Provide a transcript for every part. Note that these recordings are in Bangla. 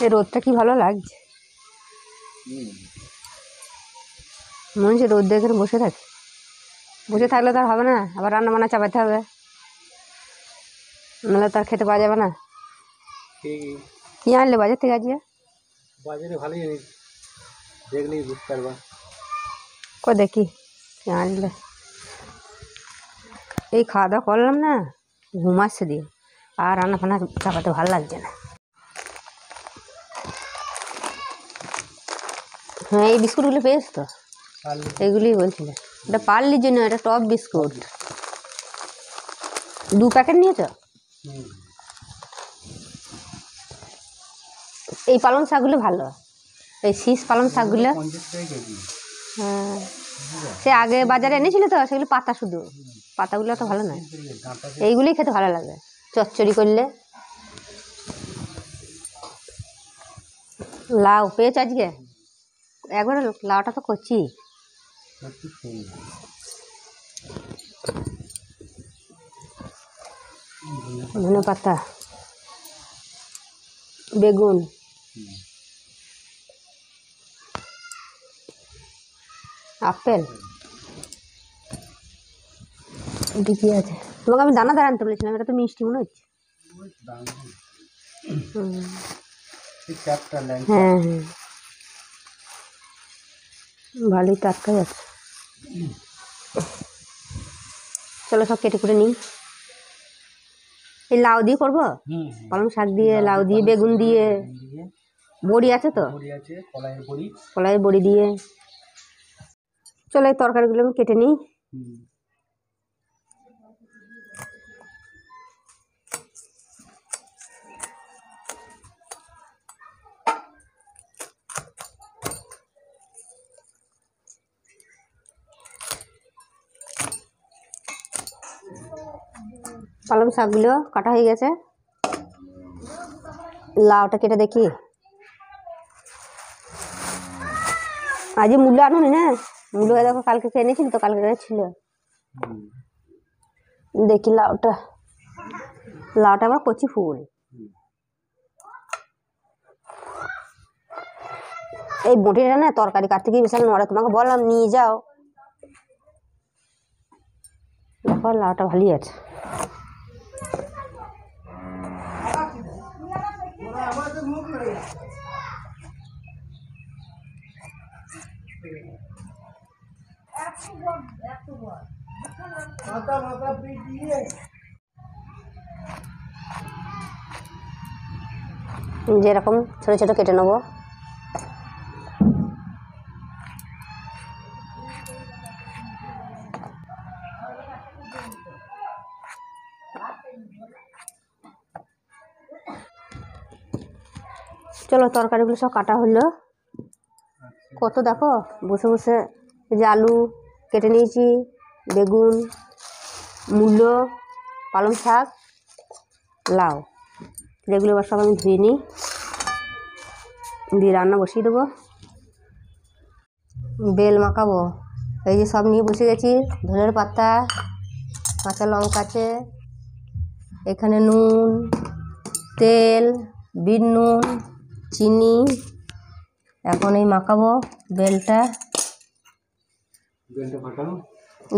এই রোদটা কি ভালো লাগছে, মনে হচ্ছে রোদ দেখে বসে থাকে। বসে থাকলে তো আর হবে না, আবার রান্না বান্না চাপাতে হবে, নাহলে তো আর খেতে পাওয়া যাবে না। কি আনলে বাজার থেকে আজকে? বাজারে ভালোই দেখলেই বুঝতে পারবা। কো দেখি কি আনলে। এই খাওয়া দাওয়া করলাম না, ঘুম আসছে দিয়ে, আর রান্না ফান্না চাপাতে ভালো লাগছে না। হ্যাঁ এই বিস্কুটগুলো পেয়েছ তো, এইগুলি বলছিলে। এটা পার্লির জন্য, এটা টপ বিস্কুট 2 প্যাকেট নিয়েছ। এই পালং শাকগুলো ভালো, এই শীষ পালং শাকগুলো। হ্যাঁ সে আগে বাজারে এনেছিল তো, সেগুলো পাতা, শুধু পাতাগুলো তো ভালো নয়, এইগুলোই খেতে ভালো লাগে চচ্চড়ি করলে। লাউ পেয়েছ আজকে? একবারে লাউটা তো করছি। ধনে পাতা, বেগুন, আপেল, এটি কি আছে? তোমাকে আমি দানাদার আনতে বলেছিলাম, এটা তো মিষ্টি মনে হচ্ছে। হ্যাঁ হ্যাঁ ভালোই টাটকা যাচ্ছে। চলো সব কেটে কুটে নিই। এই লাউ দিয়ে করবো, পালং শাক দিয়ে, লাউ দিয়ে, বেগুন দিয়ে, বড়ি আছে তো, কলাইয়ের বড়ি দিয়ে। চলো এই তরকারিগুলো আমি কেটে নিই। পালং শাকগুলো কাটা হয়ে গেছে, লাউটা কেটে দেখি। আজ মূল্য আনুনি না, মূল্য দেখো কালকে এনেছিল তো, কালকে ছিল। দেখি লাউটা, লাউটা আবার কচি ফুল। এই বটিটা না তরকারি কাটতে গিয়ে বিশাল নড়ে, তোমাকে বললাম নিয়ে যাও। দেখো লাউটা ভালোই আছে। যেরকম ছোট ছোট কেটে নেবো। চলো তরকারিগুলো সব কাটা হলো, কত দেখো বসে বসে। এই যে আলু কেটে নিয়েছি, বেগুন, মূলো, পালং শাক, লাউ, যেগুলো এবার সব আমি ধুয়ে নিই, দিয়ে রান্না বসিয়ে দেবো। বেল মাখাবো, এই যে সব নিয়ে বসে গেছি। ধনের পাতা, কাঁচা লঙ্কা আছে, এখানে নুন, তেল, বিট নুন, চিনি। এখন এই মাখাবো বেলটা।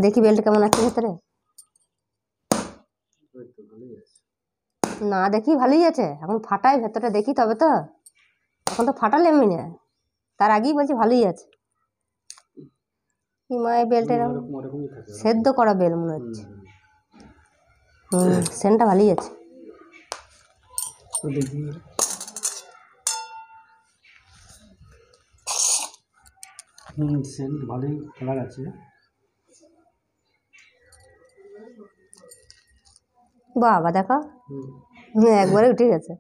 দেখি বেলটা কেমন আছে ভেতরে। না দেখি ভালোই আছে, এখন ফাটাই ভেতরটা দেখি তবে তো, এখন তো ফাটালে এমনি না, তার আগেই বলছি ভালোই আছে। মায়ের বেলটা সেদ্ধ করা বেল মনে হচ্ছে। সেন্টটা ভালোই আছে। সেন্ট ভালোই কালার আছে। বাবা দেখো একবারে উঠে গেছে।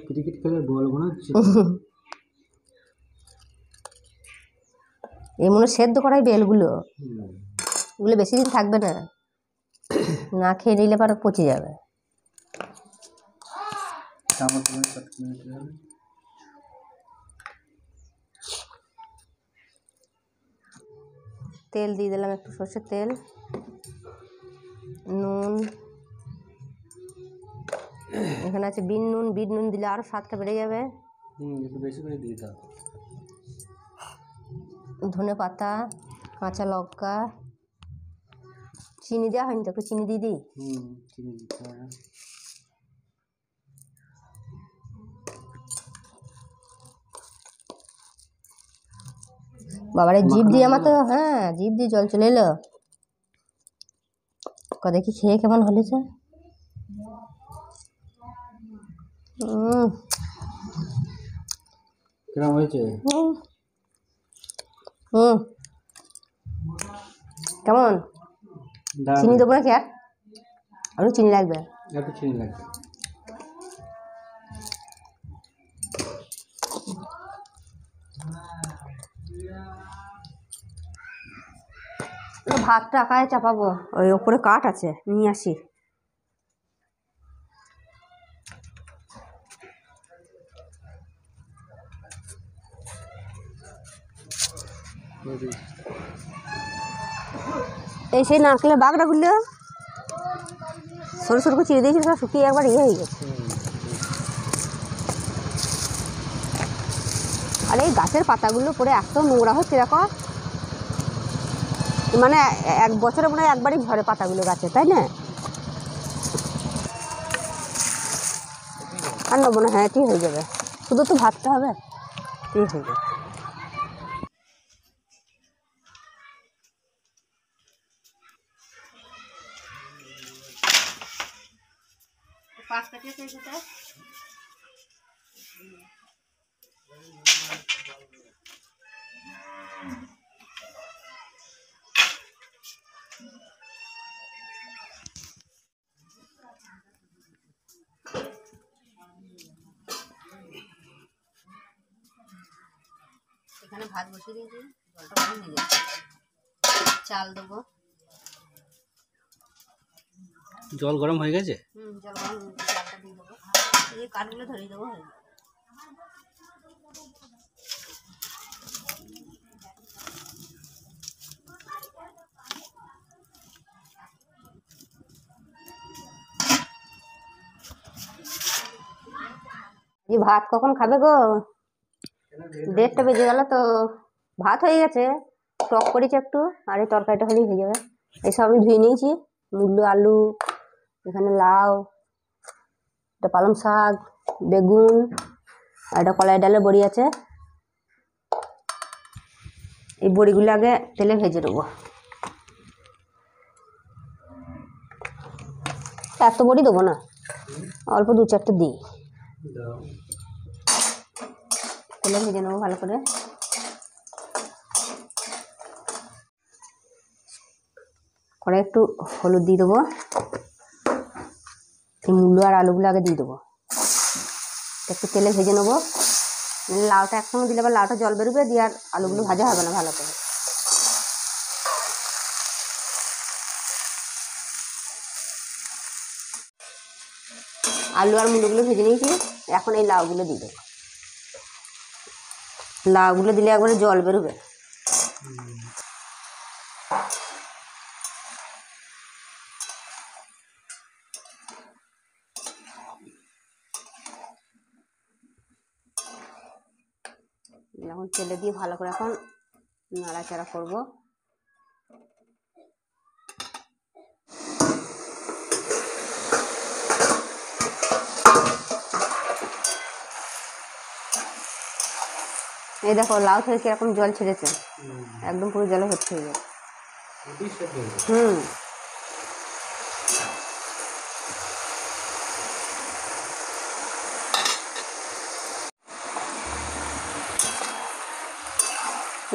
ক্রিকেট খেলার বল মনে হচ্ছে। এই মনে সেদ্ধ করাই বেলগুলো, ওগুলো বেশি দিন থাকবে না, না খেয়ে নিলে পরে পচে যাবে। তেল দিয়ে দিলাম, একটু সর্ষের তেল, নুন, এখানে আছে বিট নুন, বিট নুন দিলে আরও স্বাদটা বেড়ে যাবে। একটু বেশি করে দিয়ে দাও। ধনে পাতা, কাঁচা লঙ্কা, চিনি দেওয়া হয়নি তো, একটু চিনি দিয়ে দিই। চিনি দিতে হবে। বাবারে জিভ দিয়ে আমার তো, হ্যাঁ জিভ দিয়ে জল চলে এলো। দেখি খেয়ে কেমন হলেছে। কেমন হয়েছে? কেমন? চিনি দেবো নাকি আর? আরও চিনি লাগবে? একটু চিনি লাগবে। ভাতটা আকায় চাপাবো, ওই ওপরে কাঠ আছে, নিয়ে আসি। এই সেই নারকেলের বাগড়া গুলো সরু সরু করে চিড়ে দিয়েছি, সব শুকিয়ে একবার ইয়ে হয়ে গেছে। আর এই গাছের পাতাগুলো পরে এত নোংরা হচ্ছে দেখো, মানে এক বছরে মনে হয় একবারই ঝরে পাতাগুলো গাছে, তাই না? আর নেবো না, হ্যাঁ ঠিক হয়ে যাবে, শুধু তো ভাতটা হবে, ঠিক হয়ে যাবে। এখানে ভাত বসিয়ে দিয়েছি, জলটা গরম হয়ে গেছে, চাল দেবো। জল গরম হয়ে গেছে? জল গরম হয়ে গেছে, চালটা দিয়ে দেবো, এই কাঠগুলো ধরিয়ে দেবো, হয়ে যাবে। ভাত কখন খাবে গো? 1:30টা বেজে গেল তো। ভাত হয়ে গেছে, টক করেছি একটু, আর এই তরকারিটা হলেই হয়ে যাবে। এইসব আমি ধুয়ে নিয়েছি, মূলো, আলু, এখানে লাউ, এটা পালং শাক, বেগুন, আর এটা কলাই ডালের বড়ি আছে। এই বড়িগুলো আগে তেলে ভেজে দেবো। এত বড়ি দেবো না, অল্প 2-4টে দিই। তেলে ভেজে নেবো ভালো করে। কড়াই একটু হলুদ দিয়ে দেবো, এই মূলো আর আলুগুলো আগে দিয়ে দেবো, একটু তেলে ভেজে নেবো। লাউটা একসঙ্গে দিলে আবার লাউটা জল বেরোবে, দিয়ে আর আলুগুলো ভাজা হবে না ভালো করে। আলু আর মূলোগুলো ভেজে নিয়েছি, এখন এই লাউগুলো দিয়ে দেবো। লাউগুলো দিলে একবারে জল বেরোবে। এখন তেলে দিয়ে ভালো করে এখন নাড়াচাড়া করবো। এই দেখো লাউ থেকে কিরকম জল ছেড়েছে, একদম পুরো জলে ভর্তি হয়ে যাবে।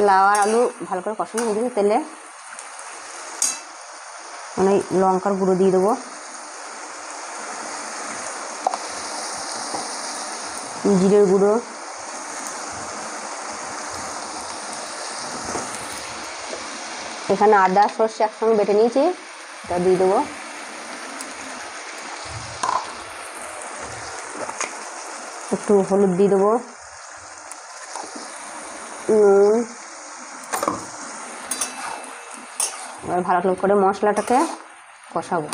লাউ আর আলু ভালো করে কষানো হয়ে গেছে তেলে, মানে লঙ্কার গুঁড়ো দিয়ে দেবো, জিরের গুঁড়ো, এখানে আদা সর্ষে একসঙ্গে বেটে নিয়েছি, এটা দিয়ে দেবো। একটু হলুদ দিয়ে দেবো, নুন, এবার ভালো করে মশলাটাকে কষাবো।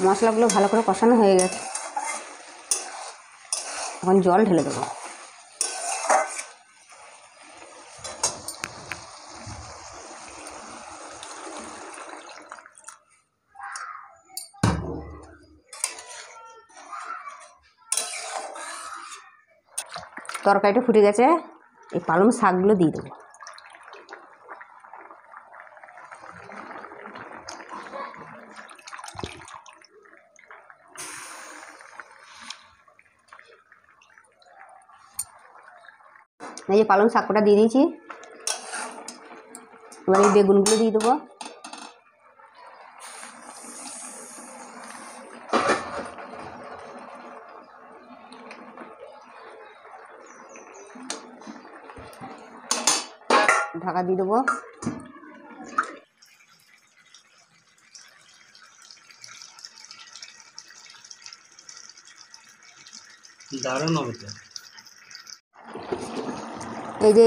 মশলাগুলো ভালো করে কষানো হয়ে গেছে, এখন জল ঢেলে দেবো। তরকারিটা ফুটে গেছে, এই পালং শাকগুলো দিয়ে দেবো। এই যে পালং শাকটা দিয়ে দিয়েছি, এবার এই বেগুনগুলো দিয়ে দেবো। ঢাকা দিয়ে দেবো। দারুণ হবে তো। এই যে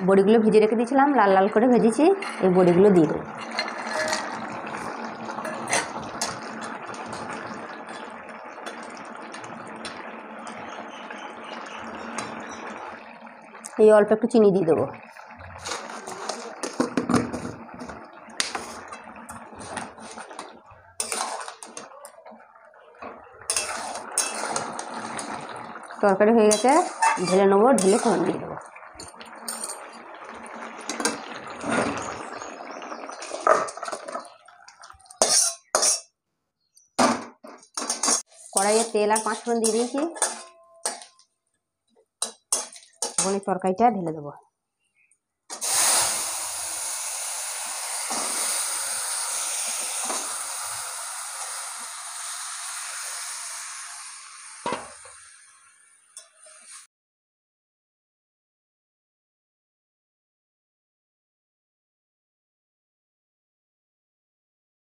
বড়িগুলো ভেজে রেখে দিয়েছিলাম, লাল লাল করে ভেজেছি, এই বড়িগুলো দিয়ে দেবো। এই অল্প একটু চিনি দিয়ে দেবো। তরকারি হয়ে গেছে, ঢেলে নেবো, ঢেলে ফোড়ন দিয়ে দেবো। কড়াইয়ে তেল আর 5 ফোড়ন দিয়ে দিয়েছি, এখন এই তরকারিটা ঢেলে দেবো।